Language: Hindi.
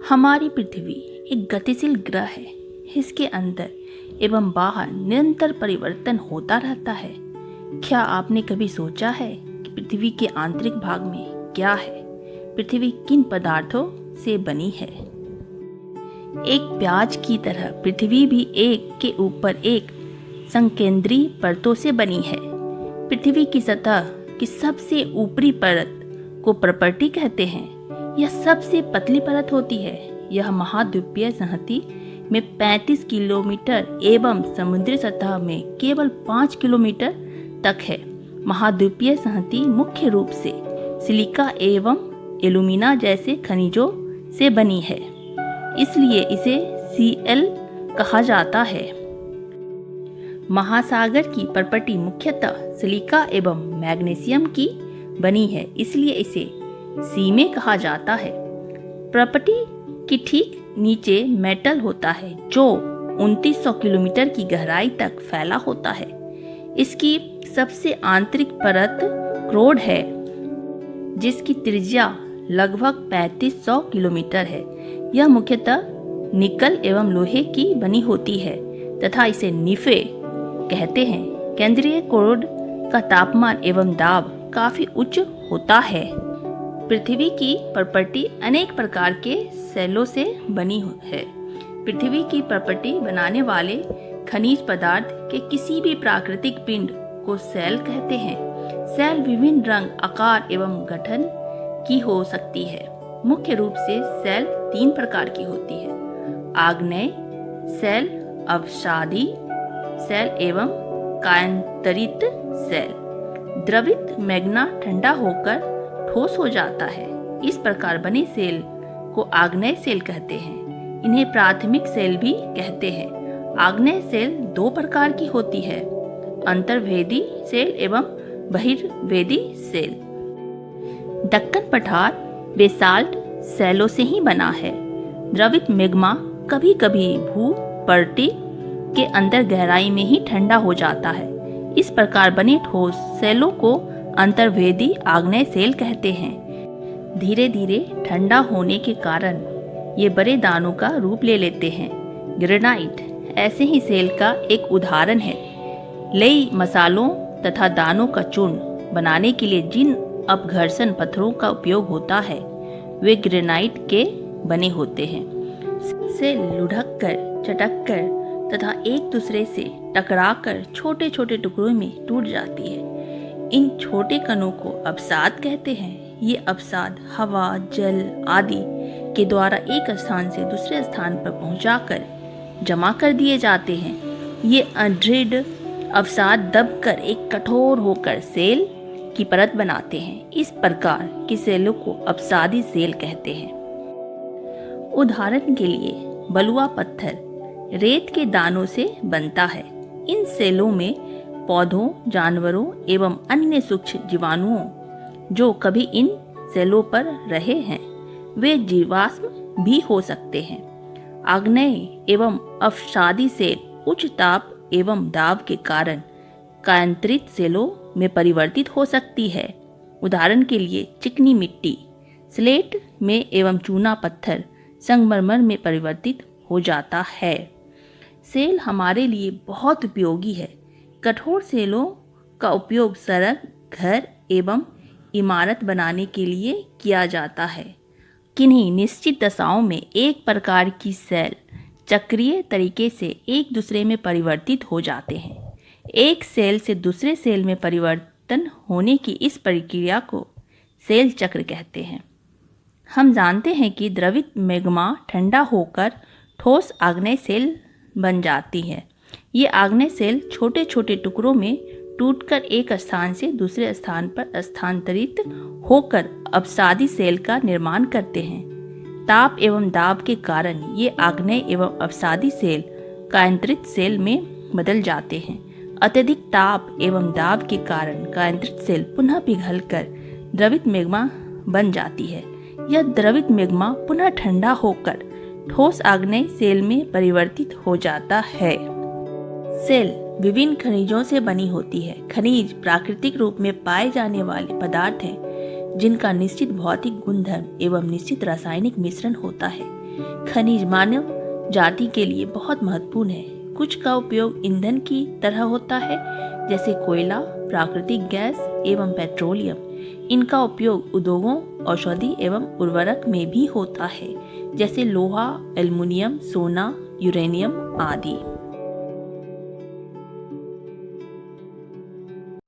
हमारी पृथ्वी एक गतिशील ग्रह है। इसके अंदर एवं बाहर निरंतर परिवर्तन होता रहता है। क्या आपने कभी सोचा है कि पृथ्वी के आंतरिक भाग में क्या है? पृथ्वी किन पदार्थों से बनी है? एक प्याज की तरह पृथ्वी भी एक के ऊपर एक संकेंद्री परतों से बनी है। पृथ्वी की सतह की सबसे ऊपरी परत को प्रपटी कहते हैं। यह सबसे पतली परत होती है। यह महाद्वीपीय संहति में 35 किलोमीटर एवं समुद्री सतह में केवल 5 किलोमीटर तक है। महाद्वीपीय संहति मुख्य रूप से सिलिका एवं एल्यूमिना जैसे खनिजों से बनी है, इसलिए इसे Cl कहा जाता है। महासागर की परपटी मुख्यतः सिलिका एवं मैग्नीशियम की बनी है, इसलिए इसे सीमे कहा जाता है। परपटी के ठीक नीचे मेटल होता है जो 2900 किलोमीटर की गहराई तक फैला होता है। इसकी सबसे आंतरिक परत क्रोड है, जिसकी त्रिज्या लगभग 3500 किलोमीटर है। यह मुख्यतः निकल एवं लोहे की बनी होती है तथा इसे निफे कहते हैं। केंद्रीय क्रोड का तापमान एवं दाब काफी उच्च होता है। पृथ्वी की परपटी अनेक प्रकार के सेलों से बनी है। पृथ्वी की परपटी बनाने वाले खनिज पदार्थ के किसी भी प्राकृतिक पिंड को सेल कहते हैं। सेल विभिन्न रंग, आकार एवं गठन की हो सकती है। मुख्य रूप से सेल 3 प्रकार की होती है: आग्नेय सेल, अवसादी सेल एवं कायांतरित सेल। द्रवित मैग्मा ठंडा होकर ठोस हो जाता है। इस प्रकार बने सेल को आग्नेय सेल कहते हैं। इन्हें प्राथमिक सेल भी कहते हैं। आग्नेय सेल 2 प्रकार की होती है: अंतर्वेदी सेल एवं बहिर्वेदी सेल। दक्कन पठार बेसाल्ट सेलों से ही बना है। द्रवित मैग्मा कभी कभी भूपर्टी के अंदर गहराई में ही ठंडा हो जाता है। इस प्रकार बने ठोस सेलों को अंतर्वेदी आग्नेय सेल कहते हैं। धीरे धीरे ठंडा होने के कारण ये बड़े दानों का रूप ले लेते हैं। ग्रेनाइट ऐसे ही सेल का एक उदाहरण है। लई मसालों तथा दानों का चूर्ण बनाने के लिए जिन अपघर्षण पत्थरों का उपयोग होता है वे ग्रेनाइट के बने होते हैं। सेल लुढ़क कर, चटक कर तथा एक दूसरे से टकराकर छोटे छोटे टुकड़ों में टूट जाती है। इन छोटे कणों को अवसाद कहते हैं। ये अवसाद हवा, जल आदि के द्वारा एक स्थान से दूसरे स्थान पर पहुंचाकर जमा कर दिए जाते हैं। ये अदृढ़ अवसाद दबकर एक कठोर होकर सेल की परत बनाते हैं। इस प्रकार की सेलों को अवसादी सेल कहते हैं। उदाहरण के लिए बलुआ पत्थर रेत के दानों से बनता है। इन सेलों में पौधों, जानवरों एवं अन्य सूक्ष्म जीवाणुओं जो कभी इन सेलों पर रहे हैं वे जीवाश्म भी हो सकते हैं। आग्नेय एवं अवसादी सेल उच्च ताप एवं दाब के कारण कायांतरित सेलों में परिवर्तित हो सकती है। उदाहरण के लिए चिकनी मिट्टी स्लेट में एवं चूना पत्थर संगमरमर में परिवर्तित हो जाता है। सेल हमारे लिए बहुत उपयोगी है। कठोर सेलों का उपयोग सड़क, घर एवं इमारत बनाने के लिए किया जाता है। किन्हीं निश्चित दशाओं में एक प्रकार की सेल चक्रीय तरीके से एक दूसरे में परिवर्तित हो जाते हैं। एक सेल से दूसरे सेल में परिवर्तन होने की इस प्रक्रिया को सेल चक्र कहते हैं। हम जानते हैं कि द्रवित मैग्मा ठंडा होकर ठोस आग्नेय सेल बन जाती है। ये आग्नेय सेल छोटे छोटे टुकड़ों में टूटकर एक स्थान से दूसरे स्थान पर स्थानांतरित होकर अवसादी सेल का निर्माण करते हैं। ताप एवं दाब के कारण ये आग्नेय एवं अवसादी सेल कायांतरित सेल में बदल जाते हैं। अत्यधिक ताप एवं दाब के कारण कायांतरित सेल पुनः पिघलकर द्रवित मैग्मा बन जाती है। यह द्रवित मैग्मा पुनः ठंडा होकर ठोस आग्नेय सेल में परिवर्तित हो जाता है। सेल विभिन्न खनिजों से बनी होती है। खनिज प्राकृतिक रूप में पाए जाने वाले पदार्थ हैं जिनका निश्चित भौतिक गुणधर्म एवं निश्चित रासायनिक मिश्रण होता है। खनिज मानव जाति के लिए बहुत महत्वपूर्ण है। कुछ का उपयोग ईंधन की तरह होता है, जैसे कोयला, प्राकृतिक गैस एवं पेट्रोलियम। इनका उपयोग उद्योगों, औषधि एवं उर्वरक में भी होता है, जैसे लोहा, एल्युमिनियम, सोना, यूरेनियम आदि।